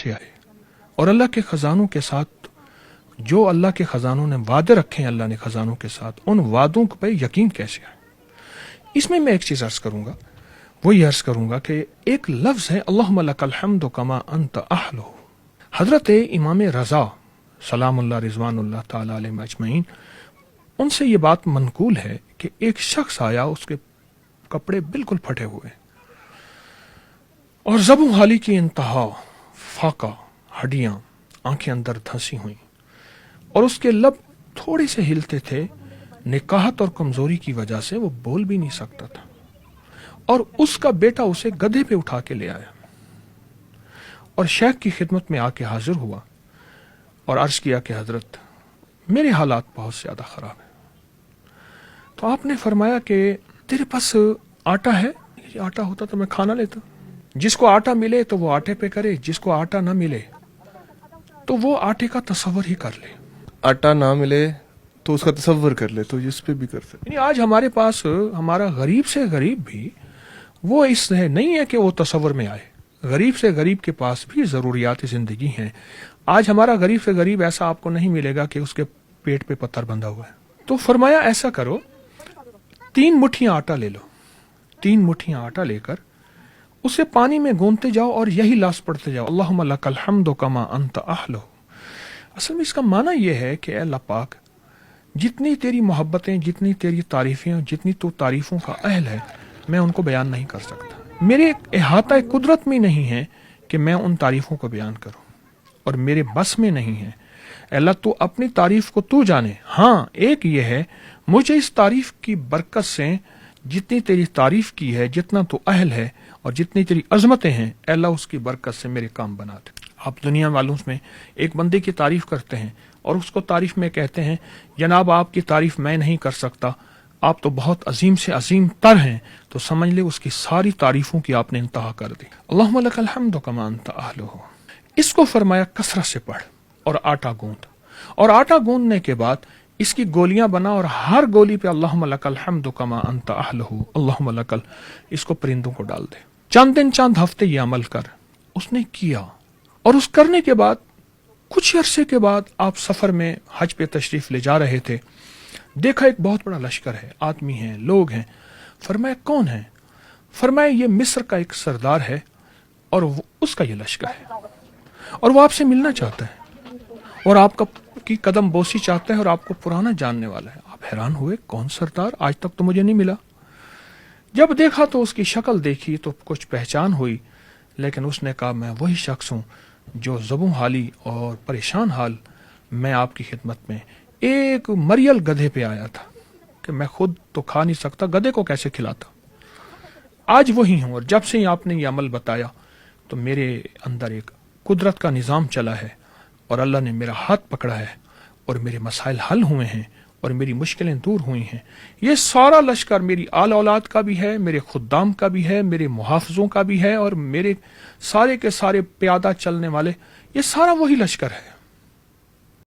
से आए, और अल्लाह के खजानों के साथ जो अल्लाह के खजानों ने वादे रखे हैं, अल्लाह ने खजानों के साथ, उन वादों पे यकीन कैसे आए। इसमें मैं एक चीज अर्ज करूंगा, वो ये अर्ज करूंगा कि एक लफ्ज है अल्लाहुम्मा लकल हम्दु कमा अंत अहलु। हजरत इमाम रजा सलामुल्लाह रिजवानुल्लाह ताला अलैहि अजमईन, उनसे ये बात मनकूल है कि एक शख्स आया, उसके कपड़े बिल्कुल फटे हुए और ज़बू हाली की इंतहा, फाका, हड्डियां, आंखें अंदर धंसी हुई और उसके लब थोड़े से हिलते थे। निकाहत और कमजोरी की वजह से वो बोल भी नहीं सकता था, और उसका बेटा उसे गधे पे उठा के ले आया और शेख की खिदमत में आके हाजिर हुआ और अर्ज किया कि हजरत मेरे हालात बहुत ज्यादा खराब है। तो आपने फरमाया कि तेरे पास आटा है? ये आटा होता तो मैं खाना लेता। जिसको आटा मिले तो वो आटे पे करे, जिसको आटा ना मिले तो वो आटे का तसव्वुर ही कर ले। आटा ना मिले तो उसका तसव्वुर कर ले, तो इस पे भी कर सकते। आज हमारे पास हमारा गरीब से गरीब भी वो इस नहीं है कि वो तसव्वुर में आए। गरीब से गरीब के पास भी जरूरियात जिंदगी हैं। आज हमारा गरीब से गरीब ऐसा आपको नहीं मिलेगा कि उसके पेट पे पत्थर बंधा हुआ है। तो फरमाया ऐसा करो, 3 मुट्ठियां आटा ले लो। 3 मुट्ठियां आटा लेकर उसे पानी में गूंथते जाओ और यही लफ्ज़ पढ़ते जाओ, अल्लाहुम्मा लकल हम्दु कमा अंत अहलु। असल में इसका माना यह है कि अल्लाह पाक, जितनी तेरी मोहब्बतें, जितनी तेरी तारीफें, जितनी तू तारीफों का अहल है, मैं उनको बयान नहीं कर सकता। मेरे इहाता कुदरत में नहीं है कि मैं उन तारीफों को बयान करूं, और मेरे बस में नहीं है। अल्लाह तू अपनी तारीफ को तू जाने। हाँ, एक ये है, मुझे इस तारीफ की बरकत से जितनी तेरी तारीफ की है, जितना तू अहल है और जितनी तेरी अजमतें हैं, अल्लाह उसकी बरकत से मेरे काम बना दे। आप दुनिया वालों में एक बंदे की तारीफ करते हैं और उसको तारीफ में कहते हैं, जनाब आपकी तारीफ मैं नहीं कर सकता, आप तो बहुत अजीम से अजीम तर हैं, तो समझ ले उसकी सारी तारीफों की आपने इंतहा कर दी। अल्लाहुम्मा लकल हम्दु कमा अंत अहलुहु। इसको फरमाया कसरत से पढ़ और आटा गूंथ, और आटा गूंथने के बाद इसकी गोलियां बना और हर गोली पे अल्लाहुम्मा लकल हम्दु कमा अंत अहलुहु, अल्लाहुम्मा लकल, इसको परिंदों को डाल दे। चंद दिन चंद हफ्ते ये अमल कर। उसने किया, और उस करने के बाद कुछ अरसे के बाद आप सफर में हज पे तशरीफ ले जा रहे थे, देखा एक बहुत बड़ा लश्कर है, आदमी हैं, लोग हैं। फरमाया कौन है? फरमाया ये मिस्र का एक सरदार है और उसका ये लश्कर है, और वो आपसे मिलना चाहता है और आपका की कदम बोसी चाहता है और आपको पुराना जानने वाला है। आप हैरान हुए, कौन सरदार? आज तक तो मुझे नहीं मिला। जब देखा तो उसकी शक्ल देखी तो कुछ पहचान हुई, लेकिन उसने कहा मैं वही शख्स हूं जो ज़बू हाली और परेशान हाल मैं आपकी खिदमत में एक मरियल गधे पे आया था कि मैं खुद तो खा नहीं सकता, गधे को कैसे खिलाता। आज वही हूं, और जब से ही आपने ये अमल बताया तो मेरे अंदर एक कुदरत का निज़ाम चला है और अल्लाह ने मेरा हाथ पकड़ा है और मेरे मसाइल हल हुए हैं और मेरी मुश्किलें दूर हुई हैं। ये सारा लश्कर मेरी आल औलाद का भी है, मेरे खुद्दाम का भी है, मेरे मुहाफ़िज़ों का भी है, और मेरे सारे के सारे प्यादा चलने वाले, ये सारा वही लश्कर है।